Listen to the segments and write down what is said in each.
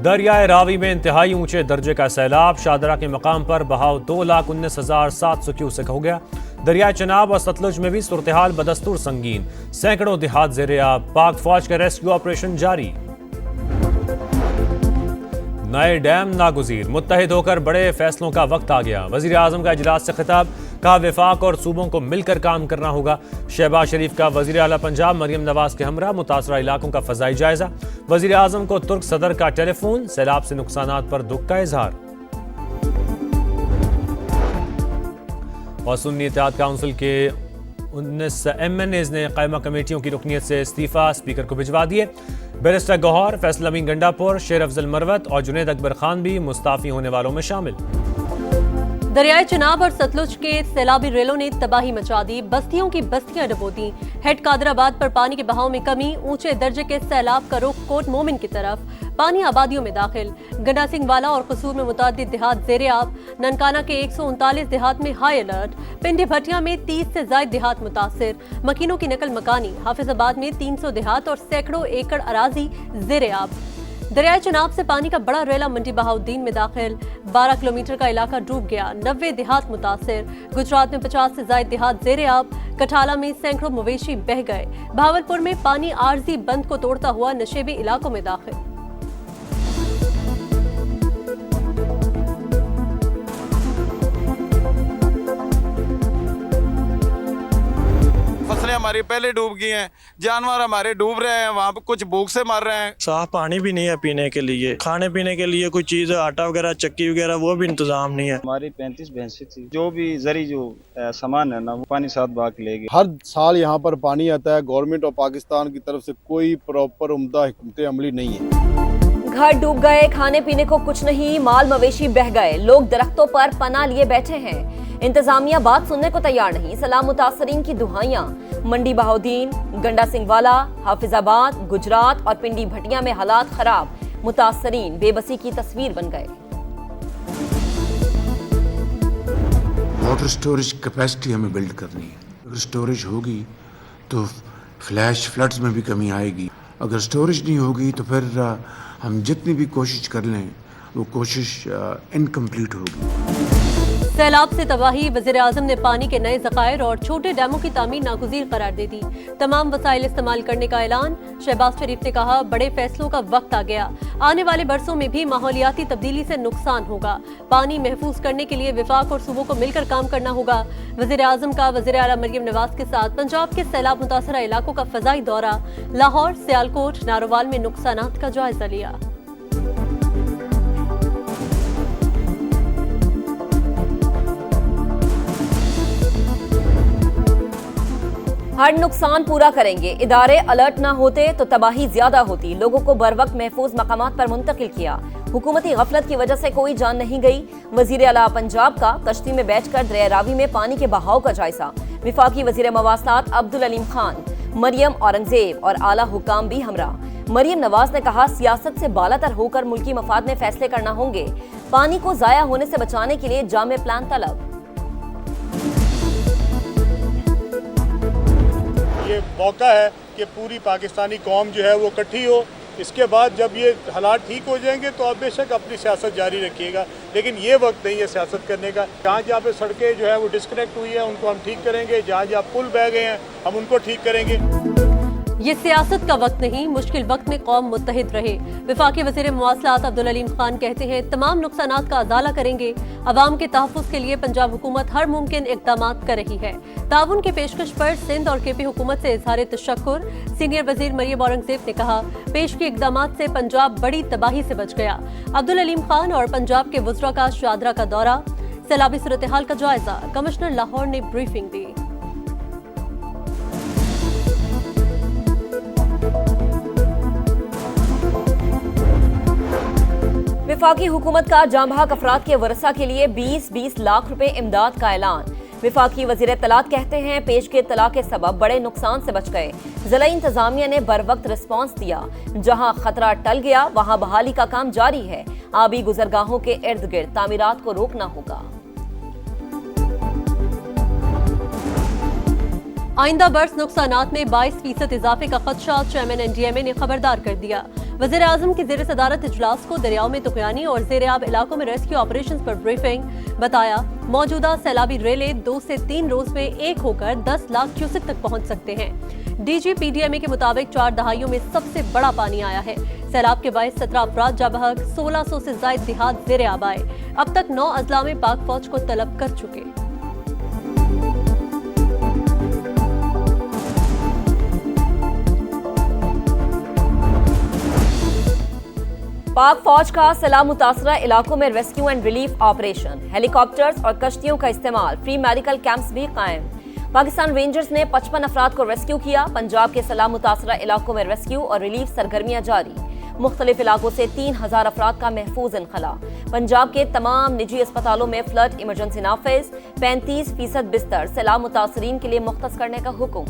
दरियाए रावी में इंतहाई ऊंचे दर्जे का सैलाब। शाहदरा के मकाम पर बहाव 2,19,700 क्यूसेक हो गया। दरियाए चनाब और सतलुज में भी सूरत हाल बदस्तूर संगीन। सैकड़ों देहात ज़ेरे आब। पाक फौज का रेस्क्यू ऑपरेशन जारी। नए डैम नागुज़ीर। मुत्तहिद होकर बड़े फैसलों का वक्त आ गया। वज़ीर आज़म का इजलास से खिताब। कहा वफाक और सूबों को मिलकर काम करना होगा। शहबाज शरीफ का वज़ीर आला पंजाब मरियम नवाज के हमरा मुतासरा इलाकों का फ़ज़ाई जायजा। वज़ीर आज़म को तुर्क सदर का टेलीफोन। सैलाब से नुकसानात पर दुख का इजहार। और सुन्नी इत्तेहाद काउंसिल के 19 MNAs ने कायमा कमेटियों की रुकनीत से इस्तीफा स्पीकर को भिजवा दिए। बैरिस्टर गौहर, फैसल अमीन गंडापुर, शेर अफजल मरवत और जुनैद अकबर खान भी मुस्ताफी होने वालों में शामिल। दरियाए चनाब और सतलुज के सैलाबी रेलों ने तबाही मचा दी। बस्तियों की बस्तियां डुबो दी। हेड कादराबाद पर पानी के बहाव में कमी। ऊंचे दर्जे के सैलाब का रुख कोट मोमिन की तरफ। पानी आबादियों में दाखिल। गंडा सिंह वाला और कसूर में मुतादिद देहात ज़ेरे आब। ननकाना के 139 देहात में हाई अलर्ट। पिंडी भटिया में 30 से ज्यादा देहात मुतासिर। मकीनों की नकल मकानी। हाफिजाबाद में 300 देहात और सैकड़ों एकड़ अराजी ज़ेरे आब। दरियाए चनाब से पानी का बड़ा रेला मंडी बहाउद्दीन में दाखिल। 12 किलोमीटर का इलाका डूब गया। 90 देहात मुतासिर। गुजरात में 50 से ज्यादा देहात ज़ेरे आब। कठाला में सैकड़ों मवेशी बह गए। भावलपुर में पानी आरजी बंद को तोड़ता हुआ नशेबी इलाकों में दाखिल। फसलें हमारी पहले डूब गई हैं, जानवर हमारे डूब रहे हैं, वहाँ पे कुछ भूख से मर रहे हैं। साफ पानी भी नहीं है पीने के लिए। खाने पीने के लिए कोई चीज आटा वगैरह चक्की वगैरह वो भी इंतजाम नहीं है। हमारी 35 भैंसें थी। जो भी जरी जो सामान है ना वो पानी साथ बहा के ले गए। हर साल यहाँ पर पानी आता है। गवर्नमेंट ऑफ पाकिस्तान की तरफ से कोई प्रॉपर उम्दा हिकमत अमली नहीं है। घर डूब गए, खाने पीने को कुछ नहीं, माल मवेशी बह गए। लोग दरख्तों पर पनाह लिए बैठे हैं। इंतजामिया बात सुनने को तैयार नहीं। सलाम मुतासरीन की दुहाइयां। मंडी बहाउद्दीन, गंडा सिंह वाला, हाफिजाबाद, गुजरात और पिंडी भटिया में हालात खराब। मुतासरीन बेबसी की तस्वीर बन गए। वाटर स्टोरेज कैपेसिटी हमें बिल्ड करनी है। अगर स्टोरेज होगी तो फ्लैश फ्लड्स में भी कमी आएगी। अगर स्टोरेज नहीं होगी तो फिर हम जितनी भी कोशिश कर लें वो कोशिश इनकम्प्लीट होगी। सैलाब से तबाही। वज़ीर आज़म ने पानी के नए ज़खायर और छोटे डैमों की तामीर नागुज़ीर करार दे दी। तमाम वसाइल इस्तेमाल करने का ऐलान। शहबाज शरीफ ने कहा बड़े फैसलों का वक्त आ गया। आने वाले बरसों में भी माहौलियाती तब्दीली से नुकसान होगा। पानी महफूज करने के लिए वफाक और सूबों को मिलकर काम करना होगा। वज़ीर आज़म का वज़ीर आला मरियम नवाज के साथ पंजाब के सैलाब मुतासरा इलाकों का फ़ज़ाई दौरा। लाहौर, सियालकोट, नारोवाल में नुकसानात का जायजा लिया। हर नुकसान पूरा करेंगे। इदारे अलर्ट ना होते तो तबाही ज्यादा होती। लोगों को बर वक्त महफूज मकामात पर मुंतकिल किया। हुकूमती गफलत की वजह से कोई जान नहीं गई। वजीर आला पंजाब का कश्ती में बैठकर दरिया रावी में पानी के बहाव का जायजा। विफाकी वजीर मवासलात अब्दुल अलीम खान, मरियम औरंगजेब और आला हुकाम भी हमरा। मरियम नवाज ने कहा सियासत से बालातर होकर मुल्की मफाद में फैसले करना होंगे। पानी को जाया होने से बचाने के लिए जामे प्लान तलब। ये मौका है कि पूरी पाकिस्तानी कौम जो है वो इकट्ठी हो। इसके बाद जब ये हालात ठीक हो जाएंगे तो आप बेशक अपनी सियासत जारी रखिएगा, लेकिन ये वक्त नहीं है सियासत करने का। जहाँ जहाँ पे सड़कें जो है वो डिस्कनेक्ट हुई है उनको हम ठीक करेंगे। जहाँ जहाँ पुल बह गए हैं हम उनको ठीक करेंगे। ये सियासत का वक्त नहीं, मुश्किल वक्त में कौम मुत्तहिद रहे। वफाकी वज़ीर मवासलात अब्दुल अलीम खान कहते हैं तमाम नुकसानात का अजाला करेंगे। अवाम के तहफ़्फ़ुज़ के लिए पंजाब हुकूमत हर मुमकिन इक़दामात कर रही है। ताउन की पेशकश पर सिंध और KP हुकूमत से इज़हार तशक्कुर। सीनियर वज़ीर मरियम औरंगजेब ने कहा पेश की इक़दामात से पंजाब बड़ी तबाही से बच गया। अब्दुल अलीम खान और पंजाब के वज़रा का शादरा का दौरा। सैलाबी सूरत हाल का जायजा। कमिश्नर लाहौर ने ब्रीफिंग दी। विफाकी हुकूमत का जांबहक अफराद के वरसा के लिए 20-20 लाख रुपए इमदाद का ऐलान। विफाकी वजीर तलात कहते हैं पेश के तलाक के सबब बड़े नुकसान से बच गए। जिला इंतजामिया ने बर वक्त रिस्पॉन्स दिया। जहां खतरा टल गया वहां बहाली का काम जारी है। आबी गुजरगाहों के इर्द गिर्द तामीरात को रोकना होगा। आइंदा बरस नुकसानात में 22% इजाफे का खदशा, चेयरमैन NDMA ने खबरदार कर दिया। वज़ीर आज़म की ज़ेर सदारत इजलास को दरियाओं में तुग़यानी और ज़ेर-ए-आब इलाकों में रेस्क्यू ऑपरेशन पर ब्रीफिंग। बताया, मौजूदा सैलाबी रेलें 2 से 3 रोज में एक होकर 10 लाख क्यूसेक तक पहुंच सकते हैं। DG PDMA के मुताबिक 4 दहाइयों में सबसे बड़ा पानी आया है। सैलाब के बायस 17 अफराद जा बहक, 1600 से ज्यादा देहात ज़ेर-ए-आब आए। अब तक 9 अजला में पाक फौज को तलब कर चुके। पाक फौज का सैलाब मुतासरा इलाकों में rescue and relief operation, helicopters और कश्तियों का इस्तेमाल, फ्री मेडिकल कैंप्स भी कायम। पाकिस्तान रेंजर्स ने 55 अफराद को रेस्क्यू किया। पंजाब के सैलाब मुतासरा इलाकों में रेस्क्यू और रिलीफ सरगर्मियां जारी। मुख्तलिफ इलाकों से 3000 अफराद का महफूज इनखला। पंजाब के तमाम निजी अस्पतालों में फ्लड इमरजेंसी नाफिज, 35% बिस्तर सैलाब मुतासरीन के लिए मुख्तस करने का हुक्म।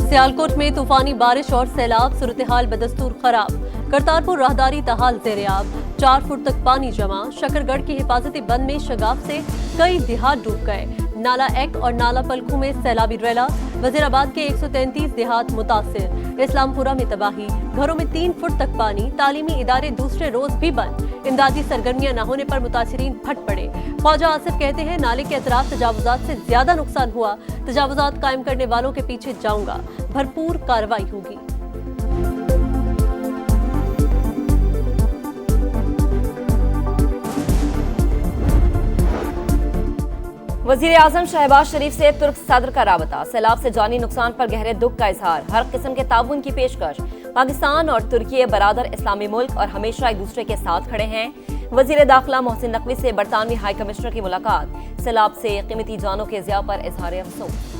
सियालकोट में तूफानी बारिश और सैलाब, सूरत हाल बदस्तूर खराब। करतारपुर राहदारी तहाल ज़ेर-ए-आब, 4 फुट तक पानी जमा। शकरगढ़ की हिफाजती बंद में शगाफ से कई देहात डूब गए। नाला एक और नाला पलखू में सैलाबी रेला। वजीराबाद के 133 देहात मुतासिर। इस्लामपुरा में तबाही, घरों में 3 फुट तक पानी। तालीमी इदारे दूसरे रोज भी बंद। इमदादी सरगर्मियां न होने पर मुतासिरीन फट पड़े। ख्वाजा आसिफ कहते हैं, नाले के अतराफ तजावुजात से ज्यादा नुकसान हुआ। तजावुजात कायम करने वालों के पीछे जाऊंगा, भरपूर कार्रवाई होगी। वजीर आजम शहबाज शरीफ से तुर्क सदर का राबता, सैलाब से जानी नुकसान पर गहरे दुख का इजहार, हर किस्म के ताउन की पेशकश। पाकिस्तान और तुर्की बरादर इस्लामी मुल्क और हमेशा एक दूसरे के साथ खड़े हैं। वजीर दाखिला मोहसिन नकवी से बरतानवी हाई कमिश्नर की मुलाकात, सैलाब से कीमती जानों के ज़िया पर इजहार अफसोस।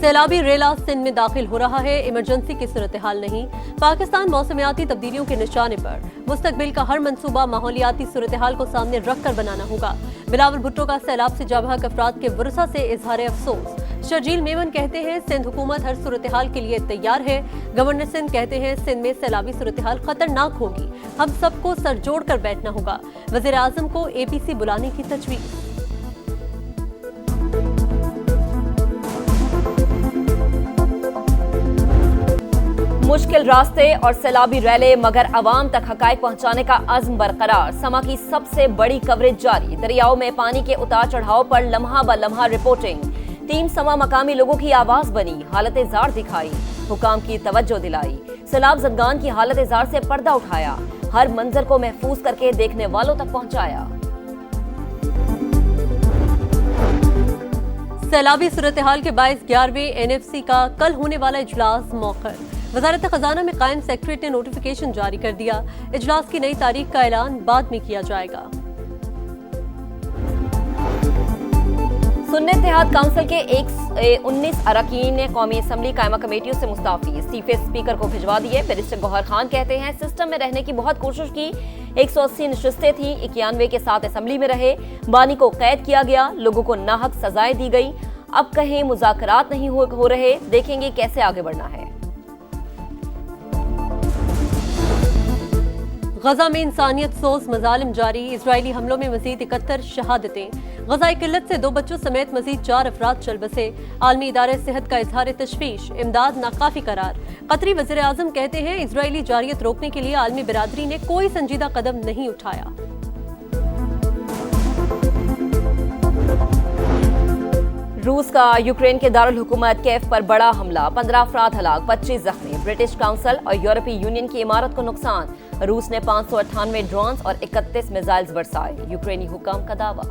सैलाबी रेला सिंध में दाखिल हो रहा है, इमरजेंसी की सूरत हाल नहीं। पाकिस्तान मौसमियाती तब्दीलियों के निशाने पर। मुस्तकबिल का हर मंसूबा माहौलियाती सूरत हाल को सामने रखकर बनाना होगा। बिलावल भुट्टो का सैलाब से जाबहक अफराद के वरसा से इजहार अफसोस। शर्जील मेमन कहते हैं, सिंध हुकूमत हर सूरत हाल के लिए तैयार है। गवर्नर सिंध कहते हैं, सिंध में सैलाबी सूरत हाल खतरनाक होगी, हम सबको सर जोड़ कर बैठना होगा। वज़ीर आज़म को APC बुलाने की तजवीज़। मुश्किल रास्ते और सैलाबी रैले, मगर अवाम तक हकायक पहुंचाने का अज़्म बरकरार। समा की सबसे बड़ी कवरेज जारी। दरियाओं में पानी के उतार चढ़ाव पर लम्हा ब लम्हा रिपोर्टिंग। टीम समा मकामी लोगों की आवाज बनी, हालत जार दिखाई, हुकाम की तवज्जो दिलाई। सैलाब ज़दगान की हालत जार से पर्दा उठाया, हर मंजर को महफूज करके देखने वालों तक पहुंचाया। सैलाबी सूरत हाल के बायस 11वें NFC का कल होने वाला इजलास मौखर। वजारत खजाना में कायम सेक्रेटरी ने नोटिफिकेशन जारी कर दिया। इजलास की नई तारीख का ऐलान बाद में किया जाएगा। सुन्नी इत्तेहाद काउंसिल के 19 अरकान ने कौमी असम्बली कायमा कमेटियों से मुस्ताफी, इस्तीफे स्पीकर को भिजवा दिए। बैरिस्टर गौहर खान कहते हैं, सिस्टम में रहने की बहुत कोशिश की, 180 नशिस्तें थी, 91 के साथ असम्बली में रहे, बानी को कैद किया गया, लोगों को नाहक सजाएं दी गई। अब कहीं मुज़ाकरात नहीं हो रहे, देखेंगे कैसे आगे बढ़ना है। गजा में इंसानियत सोज मजालिम जारी। इजरायली हमलों में मजीद 71 शहादतें। गजाई किल्लत से 2 बच्चों समेत मजीद 4 अफराद चल बसे। आलमी इदारे सेहत का इजहार तशवीश, इमदाद नाकाफी करार। कतरी वज़ीर आज़म कहते हैं, इजरायली जारियत रोकने के लिए आलमी बिरादरी ने कोई संजीदा कदम नहीं उठाया। रूस का यूक्रेन के दारुल हुकूमत कैफ पर बड़ा हमला, 15 अफराद हलाक, 25 जख्मी। ब्रिटिश काउंसिल और यूरोपीय यूनियन की इमारत को नुकसान। रूस ने 598 ड्रोन्स और 31 मिसाइल्स बरसाए, यूक्रेनी हुकाम का दावा।